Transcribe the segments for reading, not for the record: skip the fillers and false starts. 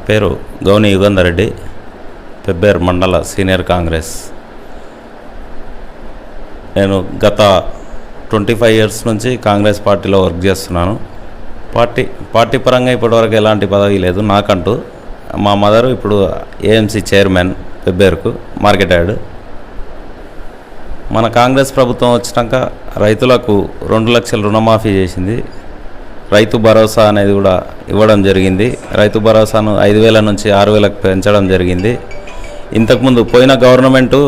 పేరు గౌని యుగంధర్ రెడ్డి, పెబ్బేరు మండల సీనియర్ కాంగ్రెస్. నేను గత 25 ఇయర్స్ నుంచి కాంగ్రెస్ పార్టీలో వర్క్ చేస్తున్నాను. పార్టీ పరంగా ఇప్పటివరకు ఎలాంటి పదవి లేదు నాకంటూ. మా మదరు ఇప్పుడు ఏఎంసీ చైర్మన్ పెబ్బేరుకు మార్కెట్ యార్డ్. మన కాంగ్రెస్ ప్రభుత్వం వచ్చినాక రైతులకు 2 లక్షల రుణమాఫీ చేసింది. రైతు భరోసా అనేది కూడా ఇవ్వడం జరిగింది. రైతు భరోసాను 5,000 నుంచి 6,000కు పెంచడం జరిగింది. ఇంతకుముందు పోయిన గవర్నమెంటు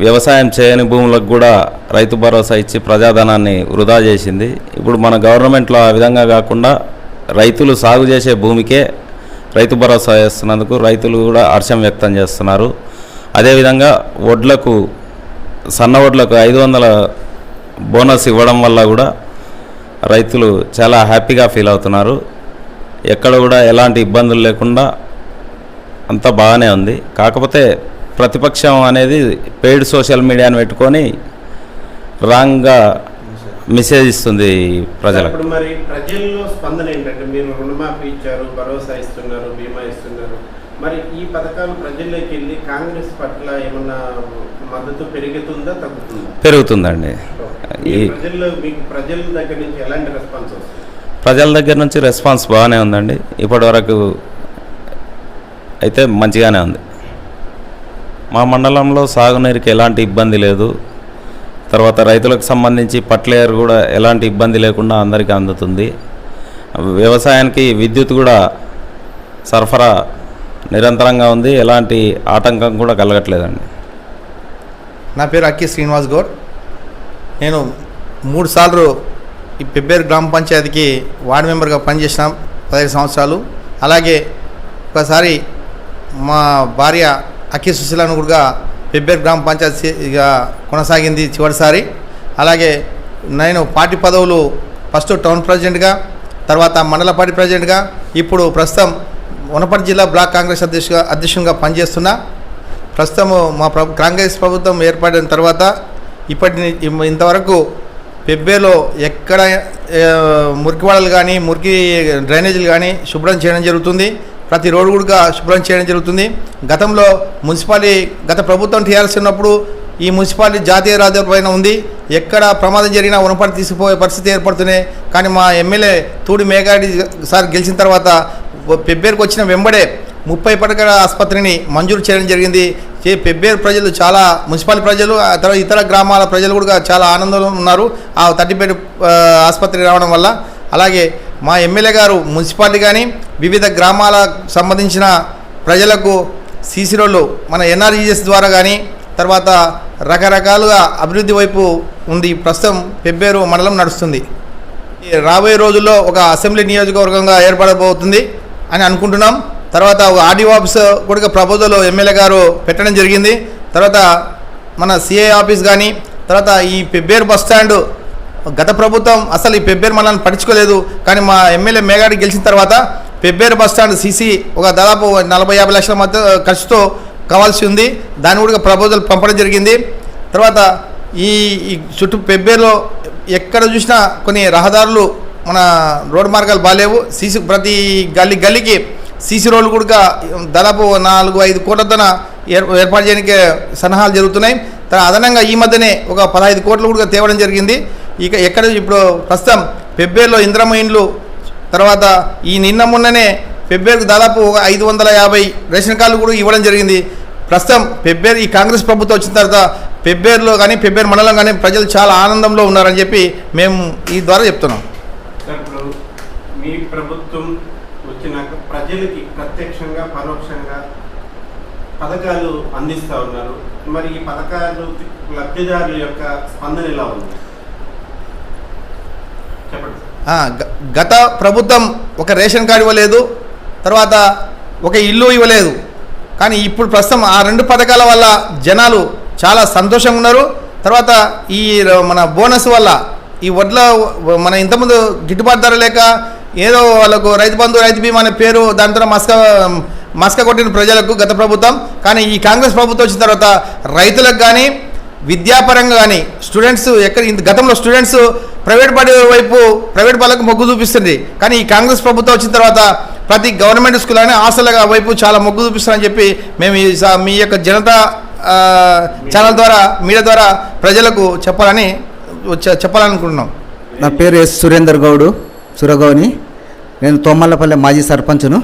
వ్యవసాయం చేయని భూములకు కూడా రైతు భరోసా ఇచ్చి ప్రజాధనాన్ని వృధా చేసింది. ఇప్పుడు మన గవర్నమెంట్లో ఆ విధంగా కాకుండా రైతులు సాగు చేసే భూమికే రైతు భరోసా చేస్తున్నందుకు రైతులు కూడా హర్షం వ్యక్తం చేస్తున్నారు. అదేవిధంగా సన్న వడ్లకు 500 బోనస్ ఇవ్వడం వల్ల కూడా రైతులు చాలా హ్యాపీగా ఫీల్ అవుతున్నారు. ఎక్కడ కూడా ఎలాంటి ఇబ్బందులు లేకుండా అంతా బాగానే ఉంది. కాకపోతే ప్రతిపక్షం అనేది పెయిడ్ సోషల్ మీడియాను పెట్టుకొని రాంగ్గా మెసేజ్ ఇస్తుంది ప్రజలకు. మరి ప్రజల్లో స్పందన ఏంటంటే, మీరు రుణమాఫీ ఇచ్చారు, భరోసా ఇస్తున్నారు, బీమా ఇస్తున్నారు, మరి ఈ పథకాలు ప్రజల్లోకి వెళ్ళి కాంగ్రెస్ పట్ల ఏమన్నా మద్దతు పెరుగుతుందా తగ్గుతుందా? పెరుగుతుందండి. ప్రజల దగ్గర నుంచి ఎలాంటి రెస్పాన్స్ వస్తుంది? ప్రజల దగ్గర నుంచి రెస్పాన్స్ బాగానే ఉందండి. ఇప్పటివరకు అయితే మంచిగానే ఉంది. మా మండలంలో సాగునీరుకి ఎలాంటి ఇబ్బంది లేదు. తర్వాత రైతులకు సంబంధించి పట్లేరు కూడా ఎలాంటి ఇబ్బంది లేకుండా అందరికీ అందుతుంది. వ్యవసాయానికి విద్యుత్ కూడా సరఫరా నిరంతరంగా ఉంది. ఎలాంటి ఆటంకం కూడా కలగట్లేదండి. నా పేరు అక్కి శ్రీనివాస్ గౌడ్. నేను 3 సార్లు ఈ పెబ్బేరు గ్రామ పంచాయతీకి వార్డు మెంబర్గా పనిచేసినాం 15 సంవత్సరాలు. అలాగే ఒకసారి మా భార్య అక్కి సుశీలను కూడా పెబ్బేరు గ్రామ పంచాయతీగా కొనసాగింది చివరిసారి. అలాగే నేను పార్టీ పదవులు ఫస్ట్ టౌన్ ప్రెసిడెంట్గా, తర్వాత మండల పార్టీ ప్రెసిడెంట్గా, ఇప్పుడు ప్రస్తుతం వనపర్తి జిల్లా బ్లాక్ కాంగ్రెస్ అధ్యక్షునిగా పనిచేస్తున్నా. ప్రస్తుతం మా కాంగ్రెస్ ప్రభుత్వం ఏర్పడిన తర్వాత ఇంతవరకు పెబ్బేరులో ఎక్కడ మురికివాడలు కానీ మురికి డ్రైనేజీలు కానీ శుభ్రం చేయడం జరుగుతుంది. ప్రతి రోడ్డు కూడా శుభ్రం చేయడం జరుగుతుంది. గతంలో గత ప్రభుత్వం టీఆర్ఎస్ ఉన్నప్పుడు ఈ మున్సిపాలిటీ జాతీయ రహదారి పైన ఉంది. ఎక్కడ ప్రమాదం జరిగినా వనపర్తి తీసుకుపోయే పరిస్థితి ఏర్పడుతున్నాయి. కానీ మా ఎమ్మెల్యే తూడి మేఘారెడ్డి సార్ గెలిచిన తర్వాత పెబ్బేరుకు వచ్చిన వెంబడే 30 పడకల ఆసుపత్రిని మంజూరు చేయడం జరిగింది. పెబ్బేరు ప్రజలు చాలా, మున్సిపాలిటీ ప్రజలు, తర్వాత ఇతర గ్రామాల ప్రజలు కూడా చాలా ఆనందంలో ఉన్నారు ఆ 30 బెడ్ ఆసుపత్రి రావడం వల్ల. అలాగే మా ఎమ్మెల్యే గారు మున్సిపాలిటీ కానీ వివిధ గ్రామాలకు సంబంధించిన ప్రజలకు సీసీ రోడ్లు మన ఎన్ఆర్ఈఎస్ ద్వారా కానీ తర్వాత రకరకాలుగా అభివృద్ధి వైపు ఉంది. ప్రస్తుతం పెబ్బేరు మండలం నడుస్తుంది. రాబోయే రోజుల్లో ఒక అసెంబ్లీ నియోజకవర్గంగా ఏర్పడబోతుంది అని అనుకుంటున్నాం. తర్వాత ఒక ఆర్డీఓ ఆఫీస్ కూడా ప్రపోజల్ ఎమ్మెల్యే గారు పెట్టడం జరిగింది. తర్వాత మన సిఐ ఆఫీస్ కానీ, తర్వాత ఈ పెబ్బేరు బస్ స్టాండ్ గత ప్రభుత్వం అసలు ఈ పెబ్బేరు మండలాన్ని పట్టించుకోలేదు. కానీ మా ఎమ్మెల్యే మేఘారెడ్డి గెలిచిన తర్వాత పెబ్బేరు బస్ స్టాండ్ సీసీ ఒక దాదాపు 40-50 లక్షల మధ్య ఖర్చుతో కావాల్సి ఉంది. దాన్ని కూడా ప్రపోజల్ పంపడం జరిగింది. తర్వాత ఈ చుట్టూ పెబ్బేరులో ఎక్కడ చూసినా కొన్ని రహదారులు మన రోడ్డు మార్గాలు బాగాలేవు. ప్రతి గల్లీకి సీసీ రోడ్లు కూడా దాదాపు 4-5 కోట్లతో ఏర్పాటు చేయడానికి సన్నాహాలు జరుగుతున్నాయి. అదనంగా ఈ మధ్యనే ఒక 15 కోట్లు కూడా తేవడం జరిగింది. ఇక ఇప్పుడు ప్రస్తుతం పెబ్బేరులో ఇంద్రమ్మ ఇండ్లు, తర్వాత ఈ మొన్ననే పెబ్బేరుకు దాదాపు 550 రేషన్ కార్డులు కూడా ఇవ్వడం జరిగింది. ప్రస్తుతం పెబ్బేరు ఈ కాంగ్రెస్ ప్రభుత్వం వచ్చిన తర్వాత పెబ్బేరులో కానీ పెబ్బేరు మండలం కానీ ప్రజలు చాలా ఆనందంలో ఉన్నారని చెప్పి మేము ఈ ద్వారా చెప్తున్నాం. మీ ప్రభుత్వం వచ్చినాక ప్రజలకి ప్రత్యక్షంగా పరోక్షంగా పథకాలు అందిస్తూ ఉన్నారు. మరి ఈ పథకాలు లబ్ధిదారుల యొక్క స్పందన ఎలా ఉంది చెప్పండి. గత ప్రభుత్వం ఒక రేషన్ కార్డు ఇవ్వలేదు, తర్వాత ఒక ఇల్లు ఇవ్వలేదు. కానీ ఇప్పుడు ప్రస్తుతం ఆ 2 పథకాల వల్ల జనాలు చాలా సంతోషంగా ఉన్నారు. తర్వాత ఈ మన బోనస్ వల్ల ఈ వడ్ల మన ఇంతకుముందు గిట్టుబాటు ధర లేక ఏదో వాళ్ళకు రైతు బంధు రైతు బీమా అనే పేరు దాంతో మస్క కొట్టిన ప్రజలకు గత ప్రభుత్వం. కానీ ఈ కాంగ్రెస్ ప్రభుత్వం వచ్చిన తర్వాత రైతులకు కానీ విద్యాపరంగా కానీ స్టూడెంట్స్ గతంలో స్టూడెంట్స్ ప్రైవేట్ బడి వైపు ప్రైవేట్ వాళ్ళకు మొగ్గు చూపిస్తుంది. కానీ ఈ కాంగ్రెస్ ప్రభుత్వం వచ్చిన తర్వాత ప్రతి గవర్నమెంట్ స్కూల్ అనే హాస్టల్ వైపు చాలా మొగ్గు చూపిస్తారని చెప్పి మేము మీ యొక్క జనతా ఛానల్ ద్వారా మీడియా ద్వారా ప్రజలకు చెప్పాలనుకుంటున్నాం. నా పేరు ఎస్ సురేందర్ గౌడు సురగౌని. నేను తోమల్లపల్లె మాజీ సర్పంచ్ను.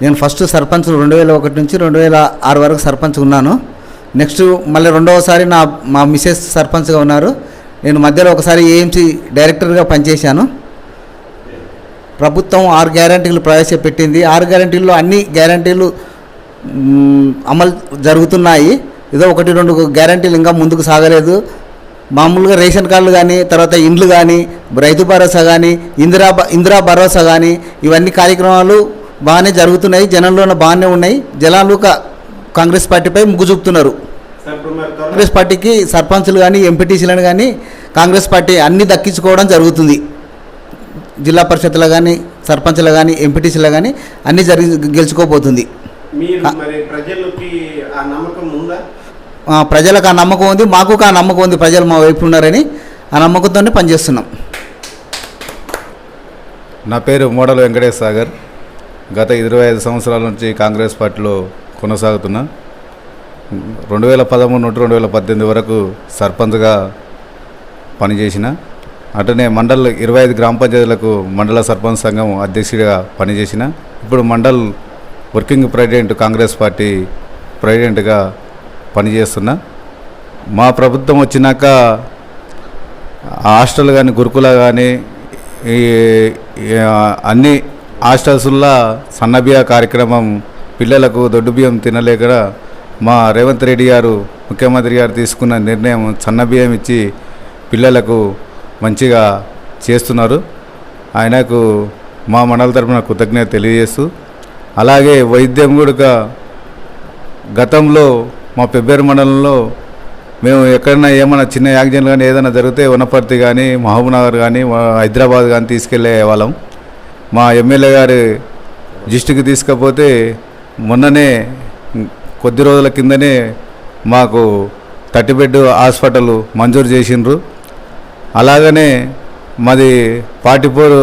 నేను ఫస్ట్ సర్పంచ్ 2001 నుంచి 2006 వరకు సర్పంచ్ ఉన్నాను. నెక్స్ట్ మళ్ళీ రెండవసారి మా మిసెస్ సర్పంచ్గా ఉన్నారు. నేను మధ్యలో ఒకసారి ఏఎంసీ డైరెక్టర్గా పనిచేశాను. ప్రభుత్వం 6 గ్యారంటీలు ప్రవేశపెట్టింది. 6 గ్యారంటీల్లో అన్ని గ్యారంటీలు అమలు జరుగుతున్నాయి. ఏదో 1-2 గ్యారంటీలు ఇంకా ముందుకు సాగలేదు. మామూలుగా రేషన్ కార్డులు కానీ, తర్వాత ఇండ్లు కానీ, రైతు భరోసా కానీ, ఇందిరా భరోసా కానీ, ఇవన్నీ కార్యక్రమాలు బాగానే జరుగుతున్నాయి. జనంలోనే బాగానే ఉన్నాయి. జనాలు కాంగ్రెస్ పార్టీపై మొగ్గు చూపుతున్నారు. కాంగ్రెస్ పార్టీకి సర్పంచులు కానీ, ఎంపీటీసీలను కానీ కాంగ్రెస్ పార్టీ అన్ని దక్కించుకోవడం జరుగుతుంది. జిల్లా పరిషత్లో కానీ, సర్పంచ్లు కానీ, ఎంపీటీసీలో కానీ అన్నీ గెలుచుకోబోతుంది. ప్రజలకు ఆ నమ్మకం ఉంది, మాకు ఆ నమ్మకం ఉంది. ప్రజలు మా వైపు ఉన్నారని ఆ నమ్మకంతోనే పనిచేస్తున్నాం. నా పేరు మోడల్ వెంకటేష్ సాగర్. గత 25 సంవత్సరాల నుంచి కాంగ్రెస్ పార్టీలో కొనసాగుతున్నా. 2013 నుండి 2018 వరకు సర్పంచ్గా పనిచేసిన. అటనే మండల్ 25 గ్రామ పంచాయతీలకు మండల సర్పంచ్ సంఘం అధ్యక్షుడిగా పనిచేసిన. ఇప్పుడు mandal working president Congress party ప్రెసిడెంట్గా పనిచేస్తున్నా. మా ప్రభుత్వం వచ్చినాక హాస్టల్ కానీ, గురుకుల కానీ, అన్ని హాస్టల్స్లో సన్నబియ్య కార్యక్రమం పిల్లలకు దొడ్డు బియ్యం తినలేక మా రేవంత్ రెడ్డి గారు ముఖ్యమంత్రి గారు తీసుకున్న నిర్ణయం సన్నబియ్యం ఇచ్చి పిల్లలకు మంచిగా చేస్తున్నారు. ఆయనకు మా మండల తరపున కృతజ్ఞత తెలియజేస్తూ, అలాగే వైద్యం కూడా గతంలో మా పెబ్బేరు మండలంలో మేము ఎక్కడైనా ఏమైనా చిన్న యాక్సిడెంట్ కానీ ఏదైనా జరిగితే వనపర్తి కానీ, మహబూబ్నగర్ కానీ, హైదరాబాద్ కానీ తీసుకెళ్లే వాళ్ళం. మా ఎమ్మెల్యే గారు దృష్టికి తీసుకపోతే మొన్ననే కొద్ది రోజుల కిందనే మాకు 30 బెడ్ హాస్పిటల్ మంజూరు చేసిండ్రు. అలాగనే మాది 44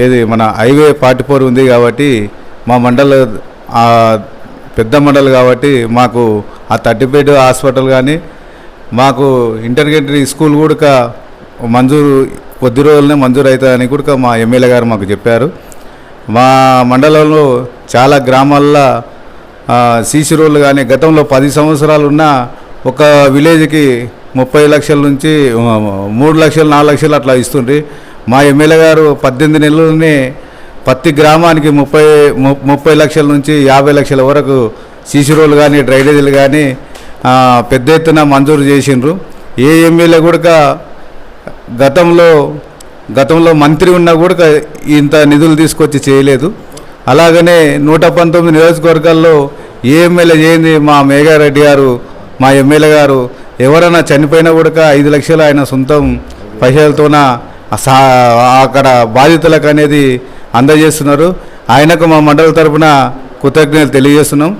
ఏది మన హైవే 44 ఉంది కాబట్టి మా మండల పెద్ద మండలి కాబట్టి మాకు ఆ 30 బెడ్ హాస్పిటల్ కానీ, మాకు ఇంటర్మీడియట్ స్కూల్ కూడా మంజూరు కొద్ది రోజులనే మంజూరు అవుతుందని కూడా మా ఎమ్మెల్యే గారు మాకు చెప్పారు. మా మండలంలో చాలా గ్రామాల్లో సీసీ రోడ్లు కానీ గతంలో 10 సంవత్సరాలు ఉన్న ఒక విలేజ్కి 30 లక్షల నుంచి 3 లక్షలు 4 లక్షలు అట్లా ఇస్తుండ్రి. మా ఎమ్మెల్యే గారు 18 నెలలనే ప్రతి గ్రామానికి 30 లక్షల నుంచి 50 లక్షల వరకు సీసీ రోడ్లు కానీ, డ్రైనేజీలు కానీ పెద్ద ఎత్తున మంజూరు చేసిండ్రు. ఏ ఎమ్మెల్యే కూడా గతంలో మంత్రి ఉన్నా కూడా ఇంత నిధులు తీసుకొచ్చి చేయలేదు. అలాగనే 119 నియోజకవర్గాల్లో ఏ ఎమ్మెల్యే చేయింది మా మేఘారెడ్డి గారు, మా ఎమ్మెల్యే గారు. ఎవరైనా చనిపోయినా కూడా 5 లక్షలు ఆయన సొంతం పైసలతోన అక్కడ బాధితులకు అనేది అందజేస్తున్నారు. ఆయనకు మా మండల తరపున కృతజ్ఞతలు తెలియజేస్తున్నాం.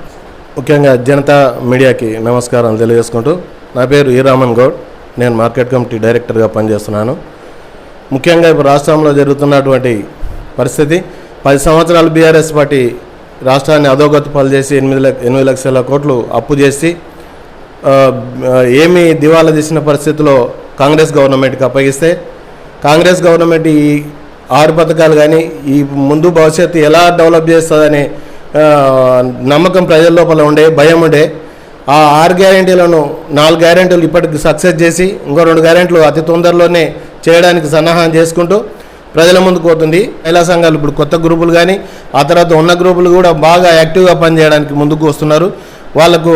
ముఖ్యంగా జనతా మీడియాకి నమస్కారం తెలియజేసుకుంటూ, నా పేరు ఈ రామన్ గౌడ్. నేను మార్కెట్ కమిటీ డైరెక్టర్గా పనిచేస్తున్నాను. ముఖ్యంగా ఇప్పుడు రాష్ట్రంలో జరుగుతున్నటువంటి పరిస్థితి, 10 సంవత్సరాలు బీఆర్ఎస్ పార్టీ రాష్ట్రాన్ని అధోగతి పాలు చేసి 8 లక్షల కోట్లు అప్పు చేసి ఏమీ దివాలా తీసిన పరిస్థితిలో కాంగ్రెస్ గవర్నమెంట్కి అప్పగిస్తే, కాంగ్రెస్ గవర్నమెంట్ ఈ 6 పథకాలు కానీ ఈ ముందు భవిష్యత్తు ఎలా డెవలప్ చేస్తుందనే నమ్మకం ప్రజల లోపల ఉండే, భయం ఉండే. ఆ 6 గ్యారెంటీలను 4 గ్యారెంటీలు ఇప్పటికి సక్సెస్ చేసి ఇంకో 2 గ్యారెంటీలు అతి తొందరలోనే చేయడానికి సన్నాహం చేసుకుంటూ ప్రజల ముందుకు పోతుంది. మహిళా సంఘాలు ఇప్పుడు కొత్త గ్రూపులు కానీ, ఆ తర్వాత ఉన్న గ్రూపులు కూడా బాగా యాక్టివ్గా పనిచేయడానికి ముందుకు వస్తున్నారు. వాళ్లకు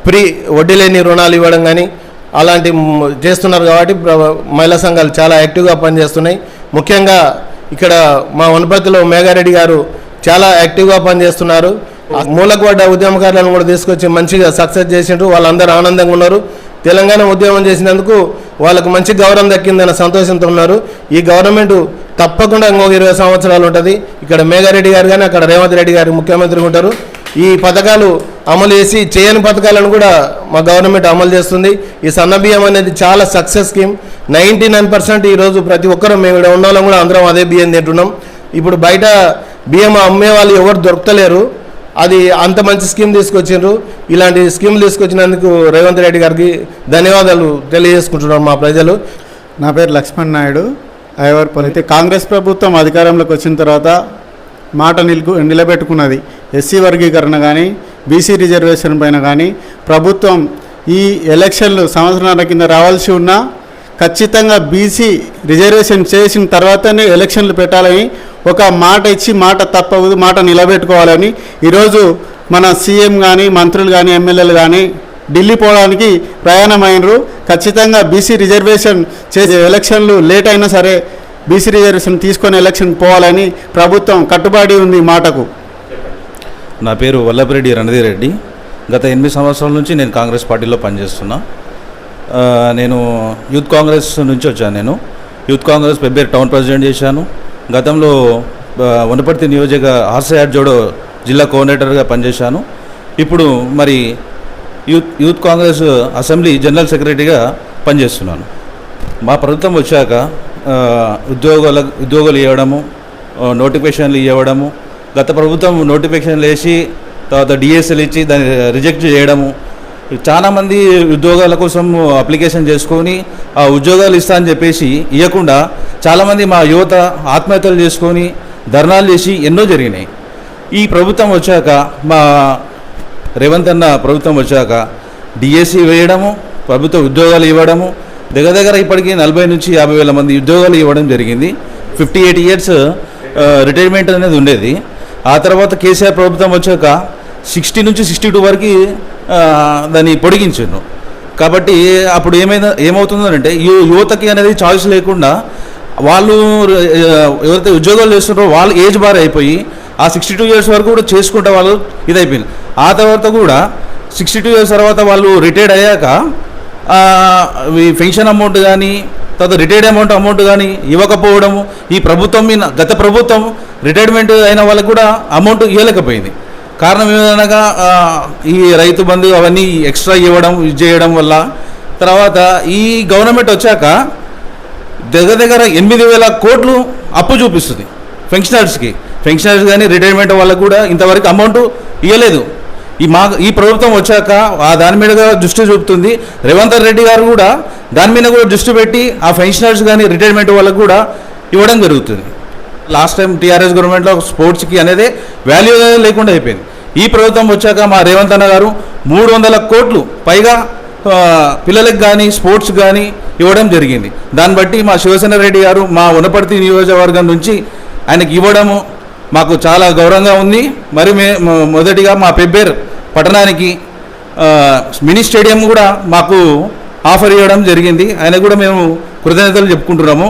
ఫ్రీ వడ్డీ లేని రుణాలు ఇవ్వడం కానీ అలాంటి చేస్తున్నారు. కాబట్టి మహిళా సంఘాలు చాలా యాక్టివ్గా పనిచేస్తున్నాయి. ముఖ్యంగా ఇక్కడ మా వనపర్తిలో మేఘారెడ్డి గారు చాలా యాక్టివ్గా పనిచేస్తున్నారు. మూలకు పడ్డ ఉద్యమకారులను కూడా తీసుకొచ్చి మంచిగా సక్సెస్ చేసిండ్రు. వాళ్ళందరూ ఆనందంగా ఉన్నారు. తెలంగాణ ఉద్యమం చేసినందుకు వాళ్ళకు మంచి గౌరవం దక్కిందన్న సంతోషంతో ఉన్నారు. ఈ గవర్నమెంట్ తప్పకుండా ఇంకొక 20 సంవత్సరాలు ఉంటుంది. ఇక్కడ మేఘారెడ్డి గారు కానీ, అక్కడ రేవంత్ రెడ్డి గారు ముఖ్యమంత్రి ఉంటారు. ఈ పథకాలు అమలు చేసి చేయని పథకాలను కూడా మా గవర్నమెంట్ అమలు చేస్తుంది. ఈ సన్నబియ్యం అనేది చాలా సక్సెస్ స్కీమ్. 99% ఈరోజు ప్రతి ఒక్కరూ మేము ఇక్కడ ఉన్న వాళ్ళం కూడా అందరం అదే బియ్యం తింటున్నాం. ఇప్పుడు బయట బియ్యం అమ్మే వాళ్ళు ఎవరు దొరకలేరు. అది అంత మంచి స్కీమ్ తీసుకొచ్చిండ్రు. ఇలాంటి స్కీమ్ తీసుకొచ్చినందుకు రేవంత్ రెడ్డి గారికి ధన్యవాదాలు తెలియజేసుకుంటున్నారు మా ప్రజలు. నా పేరు లక్ష్మణ్ నాయుడు, ఐవర్పల్లి. అయితే కాంగ్రెస్ ప్రభుత్వం అధికారంలోకి వచ్చిన తర్వాత మాట నిలబెట్టుకున్నది. ఎస్సీ వర్గీకరణ కానీ బీసీ రిజర్వేషన్ పైన కానీ ప్రభుత్వం ఈ ఎలక్షన్లు సంవత్సరాల కింద రావాల్సి ఉన్నా ఖచ్చితంగా బీసీ రిజర్వేషన్ చేసిన తర్వాతనే ఎలక్షన్లు పెట్టాలని ఒక మాట ఇచ్చి మాట తప్పదు, మాట నిలబెట్టుకోవాలని ఈరోజు మన సీఎం కానీ మంత్రులు కానీ ఎమ్మెల్యేలు కానీ ఢిల్లీ పోవడానికి ప్రయాణమైనరు. ఖచ్చితంగా బీసీ రిజర్వేషన్ చేసే ఎలక్షన్లు లేట్ అయినా సరే బీసీ రిజర్వేషన్ తీసుకొని ఎలక్షన్ పోవాలని ప్రభుత్వం కట్టుబడి ఉంది మాటకు. నా పేరు వల్లభరెడ్డి రణధీర్ రెడ్డి. గత 8 సంవత్సరాల నుంచి నేను కాంగ్రెస్ పార్టీలో పనిచేస్తున్నా. నేను యూత్ కాంగ్రెస్ నుంచి వచ్చాను. నేను youth Congress Pebbair town president చేశాను. గతంలో వనపర్తి నియోజక ఆర్సీఆర్ జోడో జిల్లా కోఆర్డినేటర్గా పనిచేశాను. ఇప్పుడు మరి యూత్ కాంగ్రెస్ అసెంబ్లీ జనరల్ సెక్రటరీగా పనిచేస్తున్నాను. మా ప్రభుత్వం వచ్చాక ఉద్యోగాలు ఇవ్వడము, నోటిఫికేషన్లు ఇవ్వడము, గత ప్రభుత్వం నోటిఫికేషన్లు వేసి తర్వాత డిఎస్ఎల్ ఇచ్చి దాన్ని రిజెక్ట్ చేయడము, చాలామంది ఉద్యోగాల కోసం అప్లికేషన్ చేసుకొని ఆ ఉద్యోగాలు ఇస్తా అని చెప్పేసి ఇవ్వకుండా చాలామంది మా యువత ఆత్మహత్యలు చేసుకొని ధర్నాలు చేసి ఎన్నో జరిగినాయి. ఈ ప్రభుత్వం వచ్చాక మా రేవంత్ అన్న ప్రభుత్వం వచ్చాక డిఎస్సి వేయడము, ప్రభుత్వ ఉద్యోగాలు ఇవ్వడము, దగ్గర ఇప్పటికీ 40 నుంచి 50 వేల మంది ఉద్యోగాలు ఇవ్వడం జరిగింది. 58 ఇయర్స్ రిటైర్మెంట్ అనేది ఉండేది. ఆ తర్వాత కేసీఆర్ ప్రభుత్వం వచ్చాక 60 నుంచి 62 వరకు దాన్ని పొడిగించారు. కాబట్టి అప్పుడు ఏమవుతుందంటే యువతకి అనేది చాయిస్ లేకుండా వాళ్ళు ఎవరైతే ఉద్యోగాలు చేస్తున్నారో వాళ్ళు ఏజ్ బార్ అయిపోయి ఆ 62 ఇయర్స్ వరకు కూడా చేసుకుంటే వాళ్ళు ఇదైపోయింది. ఆ తర్వాత కూడా 62 ఇయర్స్ తర్వాత వాళ్ళు రిటైర్డ్ అయ్యాక ఈ పెన్షన్ అమౌంట్ కానీ తర్వాత రిటైర్డ్ అమౌంట్ కానీ ఇవ్వకపోవడము, ఈ ప్రభుత్వం మీద గత ప్రభుత్వం రిటైర్మెంట్ అయిన వాళ్ళకు కూడా అమౌంట్ ఇవ్వలేకపోయింది. కారణం ఏమనగా ఈ రైతు బంధు అవన్నీ ఎక్స్ట్రా ఇవ్వడం ఇది చేయడం వల్ల. తర్వాత ఈ గవర్నమెంట్ వచ్చాక దగ్గర 8,000 కోట్లు అప్పు చూపిస్తుంది పెన్షనర్స్కి. పెన్షనర్స్ కానీ రిటైర్మెంట్ వాళ్ళకు కూడా ఇంతవరకు అమౌంట్ ఇవ్వలేదు. ఈ ప్రభుత్వం వచ్చాక దాని మీద దృష్టి చూపుతుంది. రేవంత్ రెడ్డి గారు కూడా దాని మీద కూడా దృష్టి పెట్టి ఆ పెన్షనర్స్ కానీ రిటైర్మెంట్ వాళ్ళకు కూడా ఇవ్వడం జరుగుతుంది. లాస్ట్ టైం టీఆర్ఎస్ గవర్నమెంట్లో స్పోర్ట్స్కి అనేది వాల్యూ లేకుండా అయిపోయింది. ఈ ప్రభుత్వం వచ్చాక మా రేవంత్ అన్న గారు 300 కోట్లు పైగా పిల్లలకు కానీ స్పోర్ట్స్ కానీ ఇవ్వడం జరిగింది. దాన్ని బట్టి మా శివసేన రెడ్డి గారు మా వనపర్తి నియోజకవర్గం నుంచి ఆయనకి ఇవ్వడము మాకు చాలా గౌరవంగా ఉంది. మరి మొదటిగా మా పెబ్బేరు పట్టణానికి మినీ స్టేడియం కూడా మాకు ఆఫర్ ఇవ్వడం జరిగింది. ఆయన కూడా మేము కృతజ్ఞతలు చెప్పుకుంటున్నాము.